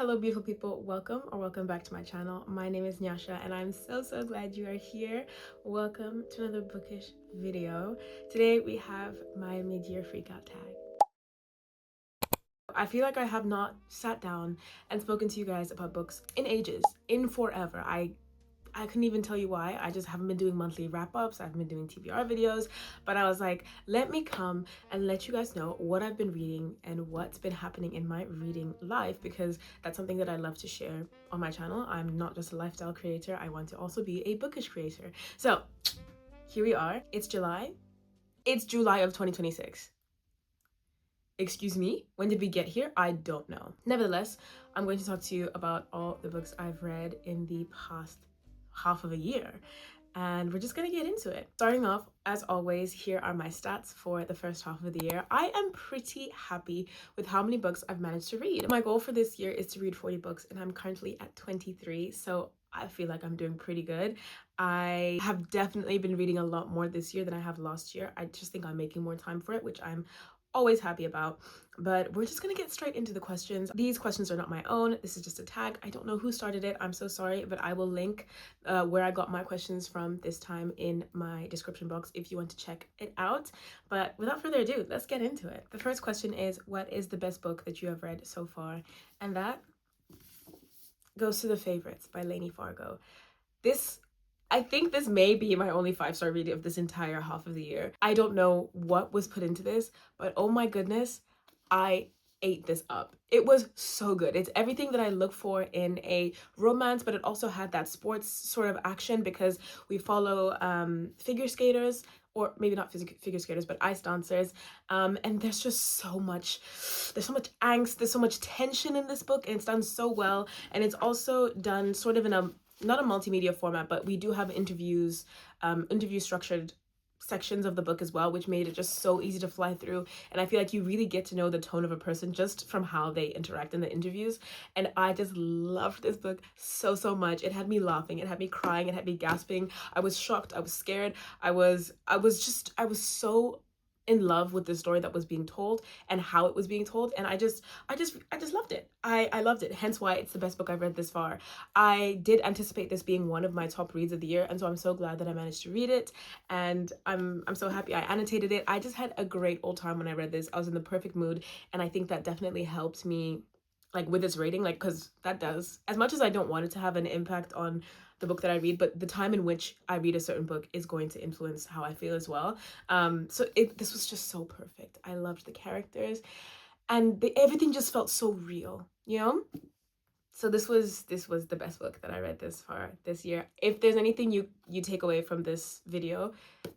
Hello beautiful people, welcome back to my channel. My name is Nyasha and I'm so glad you are here. Welcome to another bookish video. Today we have my mid-year freakout tag. I feel like I have not sat down and spoken to you guys about books in ages, in forever. I couldn't even tell you why. I just haven't been doing monthly wrap-ups. I've been doing TBR videos, but I was like, let me come and let you guys know what I've been reading and what's been happening in my reading life, because that's something that I love to share on my channel. I'm not just a lifestyle creator. I want to also be a bookish creator. So here we are. It's July. It's July of 2026. Excuse me, when did we get here? I don't know. Nevertheless, I'm going to talk to you about all the books I've read in the past half of a year, and we're just gonna get into it. Starting off, as always, here are my stats for the first half of the year. I am pretty happy with how many books I've managed to read. My goal for this year is to read 40 books, and I'm currently at 23, so I feel like I'm doing pretty good. I have definitely been reading a lot more this year than I have last year. I just think I'm making more time for it, which I'm always happy about. But we're just gonna get straight into the questions. These questions are not my own. This is just a tag. I don't know who started it. I'm so sorry, but I will link where I got my questions from this time in my description box if you want to check it out. But without further ado, let's get into it. The first question is, what is the best book that you have read so far? And that goes to The Favorites by Lainey Fargo. I think this may be my only 5-star reading of this entire half of the year. I don't know what was put into this, but oh my goodness, I ate this up. It was so good. It's everything that I look for in a romance, but it also had that sports sort of action because we follow figure skaters, or maybe not figure skaters, but ice dancers. And there's just so much angst, there's so much tension in this book, and it's done so well. And it's also done sort of in a, not a multimedia format, but we do have interviews, interview structured sections of the book as well, which made it just so easy to fly through. And I feel like you really get to know the tone of a person just from how they interact in the interviews. And I just loved this book so much. It had me laughing, it had me crying, it had me gasping. I was shocked, I was scared, I was so in love with the story that was being told and how it was being told, and I just loved it. I loved it, hence why it's the best book I've read this far. I did anticipate this being one of my top reads of the year, and so I'm so glad that I managed to read it, and I'm so happy I annotated it. I just had a great old time when I read this. I was in the perfect mood, and I think that definitely helped me, like, with this rating, like, because that does, as much as I don't want it to have an impact on the book that I read, but the time in which I read a certain book is going to influence how I feel as well. So this was just so perfect. I loved the characters, and everything just felt so real, you know? So this was the best book that I read this far this year. If there's anything you take away from this video,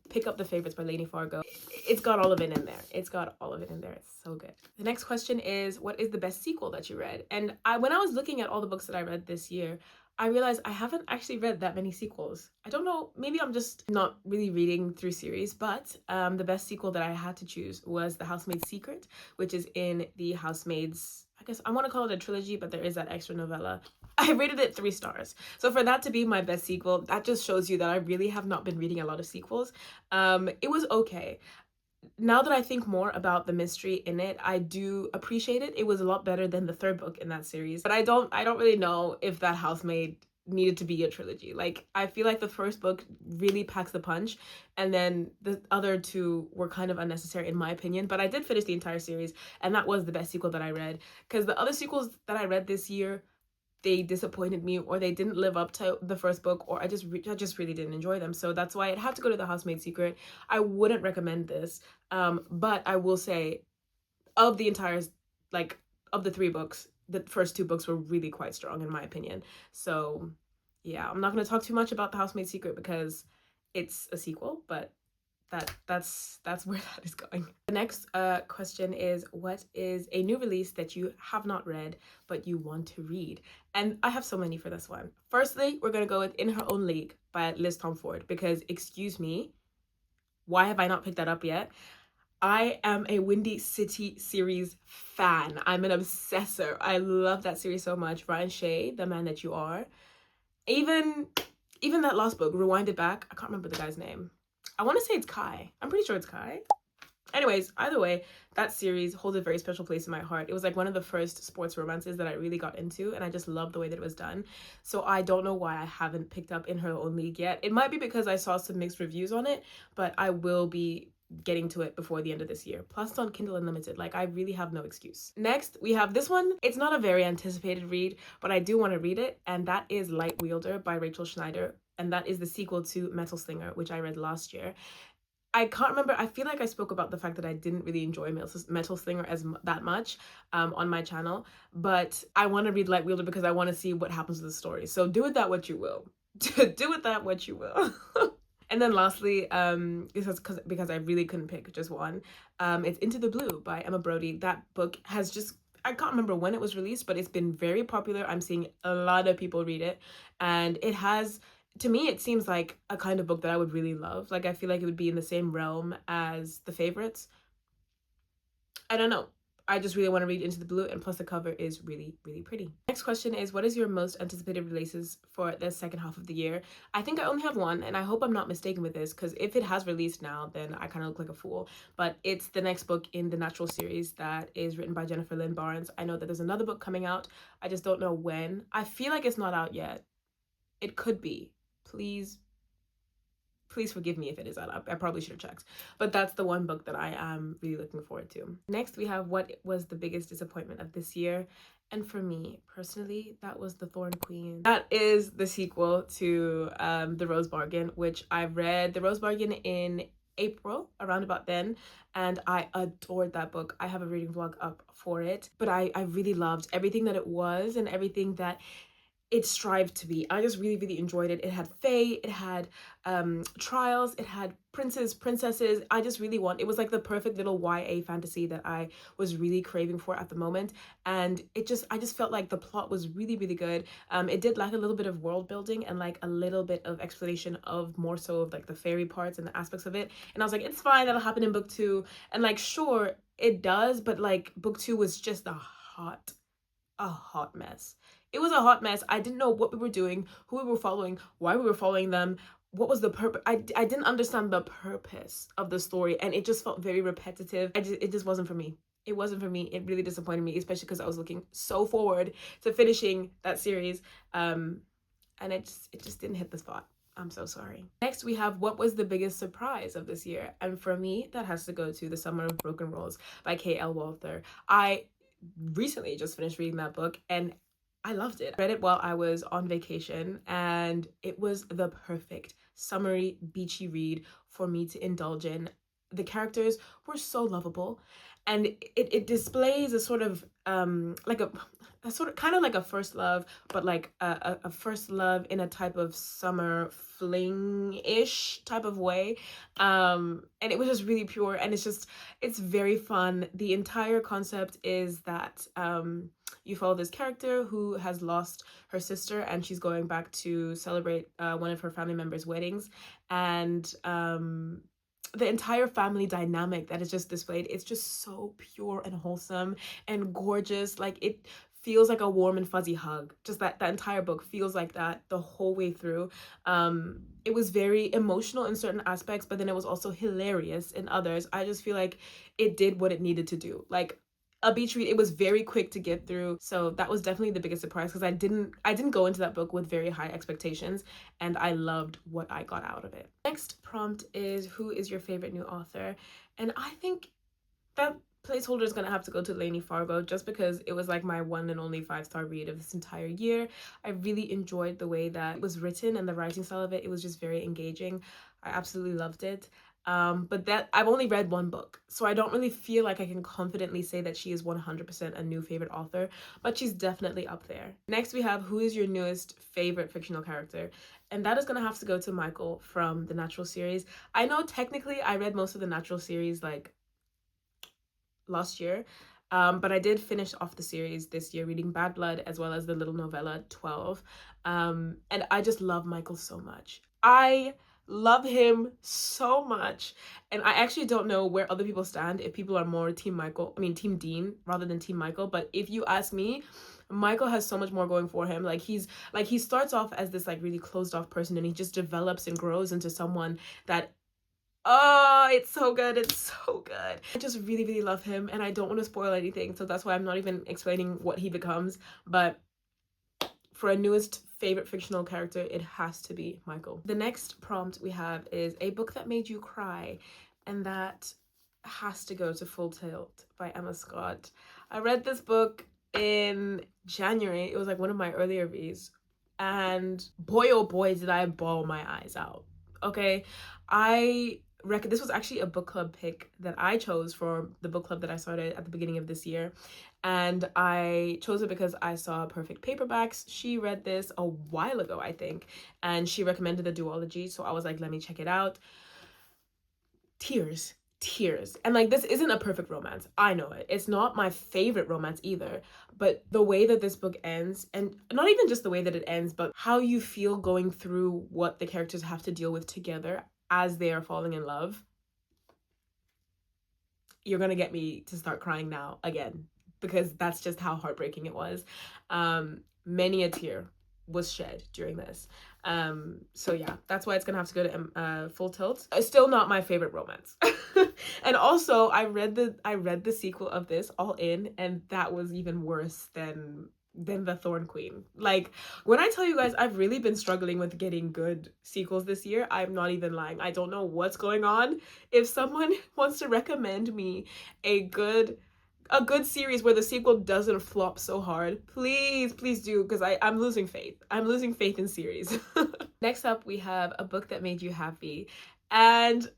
pick up The Favorites by Lainey Fargo. It's got all of it in there. It's got all of it in there. It's so good. The next question is, what is the best sequel that you read? And when I was looking at all the books that I read this year, I realized I haven't actually read that many sequels. I don't know, maybe I'm just not really reading through series, but the best sequel that I had to choose was The Housemaid's Secret, which is in the Housemaids, I guess I want to call it a trilogy, but there is that extra novella. I rated it 3 stars. So for that to be my best sequel, that just shows you that I really have not been reading a lot of sequels. It was okay. Now that I think more about the mystery in it, I do appreciate it. It was a lot better than the 3rd book in that series. But I don't really know if that Housemaid needed to be a trilogy. Like, I feel like the 1st book really packs the punch, and then the other 2 were kind of unnecessary in my opinion. But I did finish the entire series, and that was the best sequel that I read, because the other sequels that I read this year, they disappointed me, or they didn't live up to the 1st book, or I just really didn't enjoy them. So that's why it had to go to The Housemaid's Secret. I wouldn't recommend this, but I will say, of the entire, like, of the 3 books, the first 2 books were really quite strong in my opinion. So yeah, I'm not going to talk too much about The Housemaid's Secret because it's a sequel, but that's where that is going. The next question is, what is a new release that you have not read but you want to read? And I have so many for this one. Firstly, we're gonna go with In Her Own League by Liz Tomford, because excuse me, why have I not picked that up yet? I am a Windy City series fan. I'm an obsessor. I love that series so much. Ryan Shea, The Man That You Are. Even that last book, Rewind It Back, I can't remember the guy's name. I want to say it's Kai. I'm pretty sure it's Kai. Anyways, either way, that series holds a very special place in my heart. It was like one of the first sports romances that I really got into, and I just love the way that it was done. So I don't know why I haven't picked up In Her Own League yet. It might be because I saw some mixed reviews on it, but I will be getting to it before the end of this year. Plus it's on Kindle Unlimited. Like, I really have no excuse. Next, we have this one. It's not a very anticipated read, but I do want to read it, and that is Light Wielder by Rachel Schneider. And that is the sequel to Metal Slinger, which I read last year. I can't remember. I feel like I spoke about the fact that I didn't really enjoy Metal Slinger that much on my channel, but I want to read Light Wielder because I want to see what happens to the story. So do with that what you will. Do with that what you will. And then lastly, because I really couldn't pick just one, it's Into the Blue by Emma Brody. That book has just, I can't remember when it was released, but it's been very popular. I'm seeing a lot of people read it, and it has, to me, it seems like a kind of book that I would really love. Like, I feel like it would be in the same realm as The Favorites. I don't know. I just really want to read Into the Blue, and plus the cover is really, really pretty. Next question is, what is your most anticipated releases for the second half of the year? I think I only have one, and I hope I'm not mistaken with this, because if it has released now, then I kind of look like a fool. But it's the next book in the Natural series that is written by Jennifer Lynn Barnes. I know that there's another book coming out. I just don't know when. I feel like it's not out yet. It could be. Please forgive me if it is out. I probably should have checked. But that's the one book that I am really looking forward to. Next, we have what was the biggest disappointment of this year. And for me, personally, that was The Thorn Queen. That is the sequel to The Rose Bargain, which I read The Rose Bargain in April, around about then, and I adored that book. I have a reading vlog up for it, but I really loved everything that it was and everything that it strived to be. I just really, really enjoyed it. It had fae, it had trials, it had princes, princesses. I just really it was like the perfect little YA fantasy that I was really craving for at the moment. And I just felt like the plot was really, really good. It did lack a little bit of world building and like a little bit of explanation of more so of like the fairy parts and the aspects of it. And I was like, it's fine, that'll happen in book 2. And like, sure, it does, but like book 2 was just a hot mess. It was a hot mess. I didn't know what we were doing, who we were following, why we were following them, what was the purpose. I didn't understand the purpose of the story, and it just felt very repetitive. It just wasn't for me. It wasn't for me. It really disappointed me, especially because I was looking so forward to finishing that series, and it just didn't hit the spot. I'm so sorry. Next, we have what was the biggest surprise of this year, and for me, that has to go to The Summer of Broken Rolls by K.L. Walther. I recently just finished reading that book, and I loved it. I read it while I was on vacation, and it was the perfect summery, beachy read for me to indulge in. The characters were so lovable, and it displays a sort of like a sort of kind of like a first love, but like a first love in a type of summer fling-ish type of way, and it was just really pure, and it's very fun. The entire concept is that you follow this character who has lost her sister, and she's going back to celebrate one of her family members' weddings, and the entire family dynamic that is just displayed, it's just so pure and wholesome and gorgeous. Like, it feels like a warm and fuzzy hug. Just that entire book feels like that the whole way through. It was very emotional in certain aspects, but then it was also hilarious in others. I just feel like it did what it needed to do. Like, a beach read, it was very quick to get through. So that was definitely the biggest surprise, because I didn't go into that book with very high expectations, and I loved what I got out of it. Next prompt is, who is your favorite new author? And I think that placeholder is gonna have to go to Lainey Fargo, just because it was like my one and only 5-star read of this entire year. I really enjoyed the way that it was written and the writing style of it. It was just very engaging. I absolutely loved it. But that I've only read one book, so I don't really feel like I can confidently say that she is 100% a new favorite author, but she's definitely up there. Next, we have, who is your newest favorite fictional character? And that is gonna have to go to Michael from the Natural series. I know technically I read most of the Natural series like last year, but I did finish off the series this year reading Bad Blood as well as the little novella 12, and I just love Michael so much. I love him so much, and I actually don't know where other people stand, if people are more team Team Dean rather than team Michael. But if you ask me, Michael has so much more going for him. He starts off as this like really closed off person, and he just develops and grows into someone that Oh, it's so good. It's so good. I just really, really love him, and I don't want to spoil anything, so that's why I'm not even explaining what he becomes. But for a newest favorite fictional character, it has to be Michael. The next prompt we have is a book that made you cry, and that has to go to Full Tilt by Emma Scott. I read this book in January. It was like one of my earlier reads, and boy oh boy did I bawl my eyes out. Okay, I reckon this was actually a book club pick that I chose for the book club that I started at the beginning of this year, and I chose it because I saw Perfect Paperbacks. She read this a while ago, I think, and she recommended the duology, so I was like, let me check it out. Tears. And like, this isn't a perfect romance, I know it, it's not my favorite romance either, but the way that this book ends, and not even just the way that it ends, but how you feel going through what the characters have to deal with together as they are falling in love, you're gonna get me to start crying now again, because that's just how heartbreaking it was. Many a tear was shed during this. So yeah, that's why it's gonna have to go to Full Tilt. It's still not my favorite romance. And also I read the sequel of this, All In, and that was even worse than the Thorn Queen. Like, when I tell you guys, I've really been struggling with getting good sequels this year. I'm not even lying. I don't know what's going on. If someone wants to recommend me a good series where the sequel doesn't flop so hard, please do, because I'm losing faith. I'm losing faith in series. Next up, we have a book that made you happy, and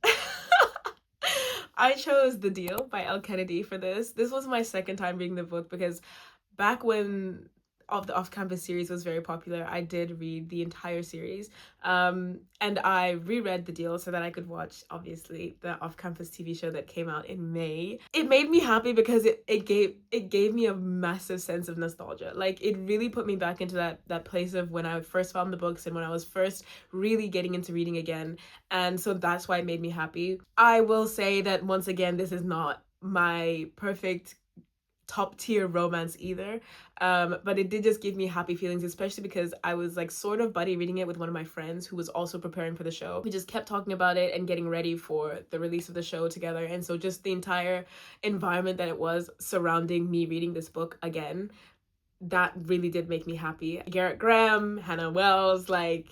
I chose The Deal by Elle Kennedy for this. This was my second time reading the book, because back when the off-campus series was very popular, I did read the entire series, and I reread The Deal so that I could watch, obviously, the off-campus TV show that came out in May. It made me happy because it gave me a massive sense of nostalgia. Like, it really put me back into that place of when I first found the books and when I was first really getting into reading again, and so that's why it made me happy. I will say that, once again, this is not my perfect top tier romance either, but it did just give me happy feelings, especially because I was like sort of buddy reading it with one of my friends who was also preparing for the show. We just kept talking about it and getting ready for the release of the show together, and so just the entire environment that it was surrounding me reading this book again, that really did make me happy. Garrett Graham, Hannah Wells, like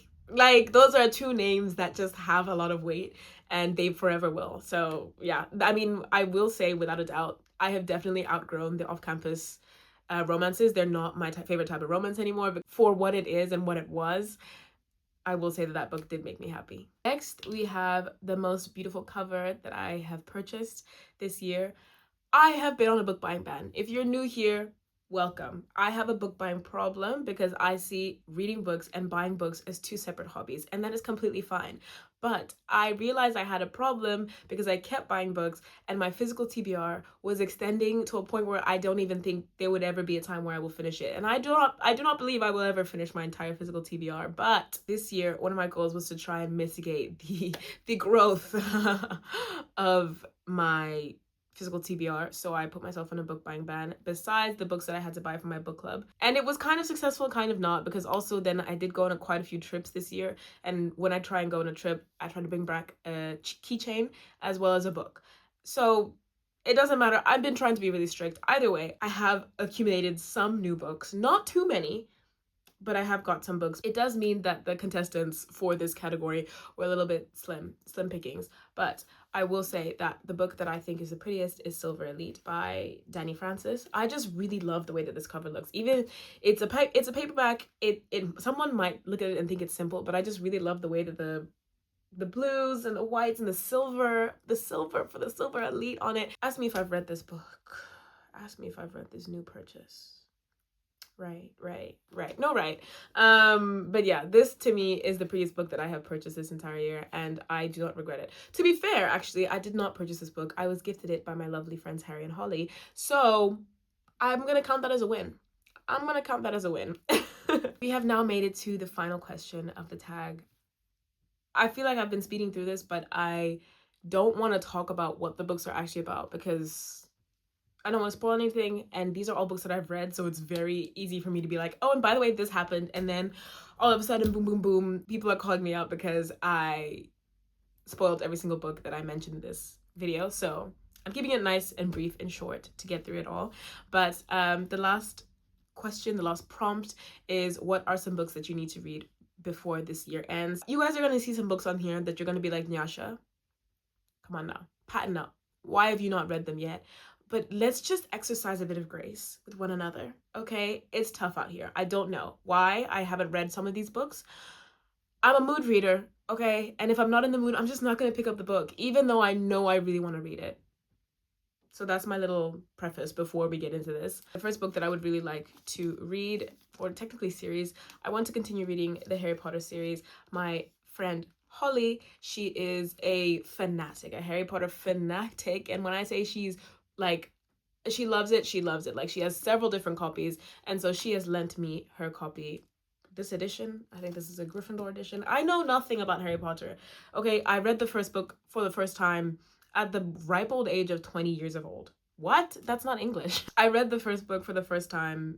those are two names that just have a lot of weight, and they forever will. So yeah, I mean, I will say without a doubt, I have definitely outgrown the off-campus romances. They're not my favorite type of romance anymore, but for what it is and what it was, I will say that that book did make me happy. Next, we have the most beautiful cover that I have purchased this year. I have been on a book buying ban. If you're new here, welcome. I have a book buying problem because I see reading books and buying books as two separate hobbies, and that is completely fine. But I realized I had a problem because I kept buying books, and my physical TBR was extending to a point where I don't even think there would ever be a time where I will finish it. And I do not believe I will ever finish my entire physical TBR. But this year, one of my goals was to try and mitigate the growth of my physical TBR, so I put myself on a book buying ban besides the books that I had to buy for my book club. And it was kind of successful, kind of not, because also then I did go on quite a few trips this year, and when I try and go on a trip, I try to bring back a keychain as well as a book. So it doesn't matter. I've been trying to be really strict. Either way, I have accumulated some new books, not too many, but I have got some books. It does mean that the contestants for this category were a little bit slim pickings, but I will say that the book that I think is the prettiest is Silver Elite by Danny Francis. I just really love the way that this cover looks. Even it's a paperback. It someone might look at it and think it's simple, but I just really love the way that the blues and the whites and the silver for the Silver Elite on it. Ask me if I've read this book. Ask me if I've read this new purchase. Right. No, right. But yeah, this to me is the prettiest book that I have purchased this entire year, and I do not regret it. To be fair, actually, I did not purchase this book. I was gifted it by my lovely friends Harry and Holly. So I'm gonna count that as a win. We have now made it to the final question of the tag. I feel like I've been speeding through this, but I don't want to talk about what the books are actually about because I don't want to spoil anything, and these are all books that I've read, so it's very easy for me to be like, oh, and by the way, this happened, and then all of a sudden, boom, boom, boom, people are calling me out because I spoiled every single book that I mentioned in this video, so I'm keeping it nice and brief and short to get through it all. But the last question, the last prompt is, what are some books that you need to read before this year ends? You guys are going to see some books on here that you're going to be like, Nyasha, come on now, pattern up. Why have you not read them yet? But let's just exercise a bit of grace with one another, okay? It's tough out here. I don't know why I haven't read some of these books. I'm a mood reader, okay? And if I'm not in the mood, I'm just not going to pick up the book, even though I know I really want to read it. So that's my little preface before we get into this. The first book that I would really like to read, or technically series, I want to continue reading the Harry Potter series. My friend Holly, she is a fanatic, a Harry Potter fanatic. And when I say she's like, she loves it, she loves it. Like, she has several different copies. And so she has lent me her copy. This edition, I think this is a Gryffindor edition. I know nothing about Harry Potter. Okay, I read the first book for the first time at the ripe old age of 20 years of old. What? That's not English. I read the first book for the first time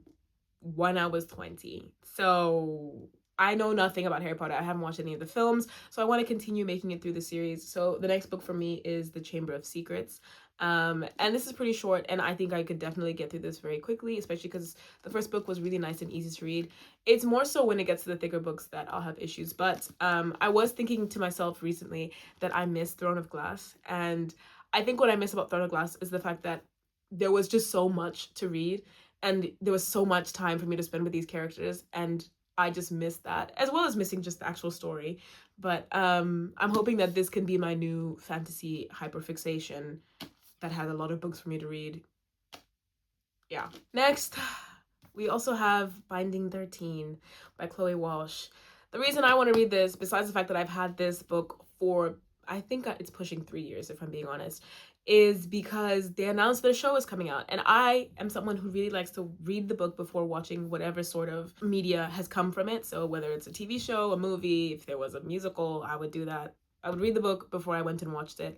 when I was 20. So I know nothing about Harry Potter. I haven't watched any of the films, so I want to continue making it through the series. So the next book for me is The Chamber of Secrets. And this is pretty short, and I think I could definitely get through this very quickly, especially because the first book was really nice and easy to read. It's more so when it gets to the thicker books that I'll have issues. But I was thinking to myself recently that I miss Throne of Glass, and I think what I miss about Throne of Glass is the fact that there was just so much to read, and there was so much time for me to spend with these characters, and I just missed that, as well as missing just the actual story. But I'm hoping that this can be my new fantasy hyperfixation that has a lot of books for me to read. Yeah. Next, we also have Binding 13 by Chloe Walsh. The reason I want to read this, besides the fact that I've had this book for, I think it's pushing 3 years, if I'm being honest, is because they announced their show is coming out. And I am someone who really likes to read the book before watching whatever sort of media has come from it. So whether it's a TV show, a movie, if there was a musical, I would do that. I would read the book before I went and watched it.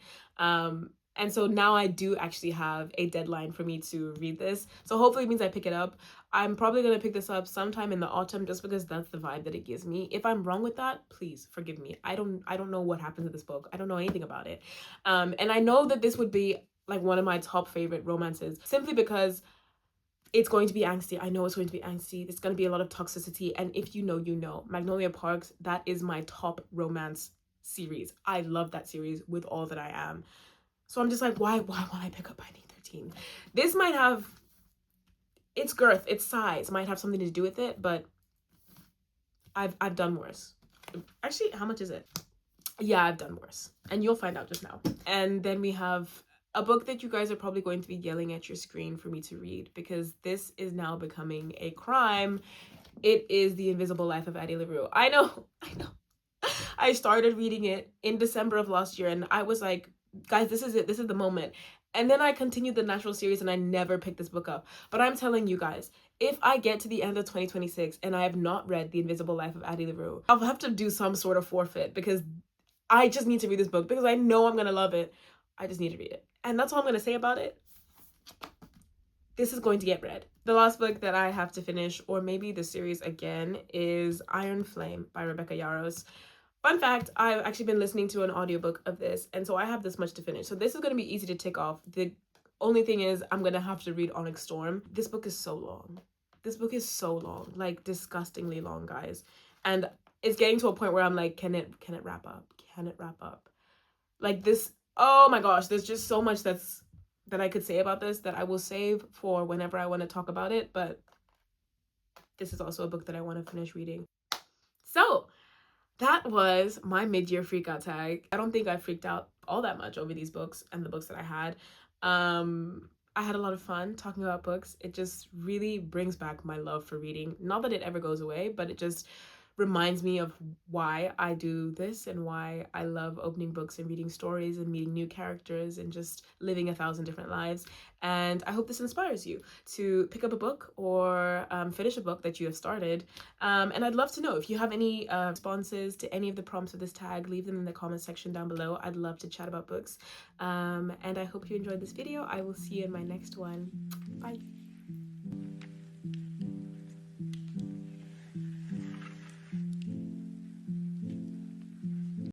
And so now I do actually have a deadline for me to read this. So hopefully it means I pick it up. I'm probably going to pick this up sometime in the autumn, just because that's the vibe that it gives me. If I'm wrong with that, please forgive me. I don't know what happens to this book. I don't know anything about it. And I know that this would be like one of my top favorite romances, simply because it's going to be angsty. I know it's going to be angsty. There's going to be a lot of toxicity. And if you know, you know. Magnolia Parks, that is my top romance series. I love that series with all that I am. So I'm just like, why won't I pick up Binding 13? This might have, its girth, its size might have something to do with it, but I've done worse. Actually, how much is it? Yeah, I've done worse. And you'll find out just now. And then we have a book that you guys are probably going to be yelling at your screen for me to read, because this is now becoming a crime. It is The Invisible Life of Addie LaRue. I know. I started reading it in December of last year, and I was like, guys, this is it. This is the moment. And then I continued the Natural series, and I never picked this book up. But I'm telling you guys, if I get to the end of 2026 and I have not read The Invisible Life of Addie LaRue, I'll have to do some sort of forfeit, because I just need to read this book, because I know I'm going to love it. I just need to read it. And that's all I'm going to say about it. This is going to get read. The last book that I have to finish, or maybe the series again, is Iron Flame by Rebecca Yarros. Fun fact, I've actually been listening to an audiobook of this, and so I have this much to finish. So this is going to be easy to tick off. The only thing is I'm going to have to read Onyx Storm. This book is so long. This book is so long, like disgustingly long, guys. And it's getting to a point where I'm like, can it wrap up? Can it wrap up? Like this, oh my gosh, there's just so much that I could say about this that I will save for whenever I want to talk about it. But this is also a book that I want to finish reading. So that was my mid-year freak out tag. I don't think I freaked out all that much over these books and the books that I had. I had a lot of fun talking about books. It just really brings back my love for reading. Not that it ever goes away, but it just reminds me of why I do this and why I love opening books and reading stories and meeting new characters and just living 1,000 different lives. And I hope this inspires you to pick up a book or finish a book that you have started. And I'd love to know if you have any responses to any of the prompts of this tag. Leave them in the comment section down below. I'd love to chat about books. And I hope you enjoyed this video. I will see you in my next one. Bye.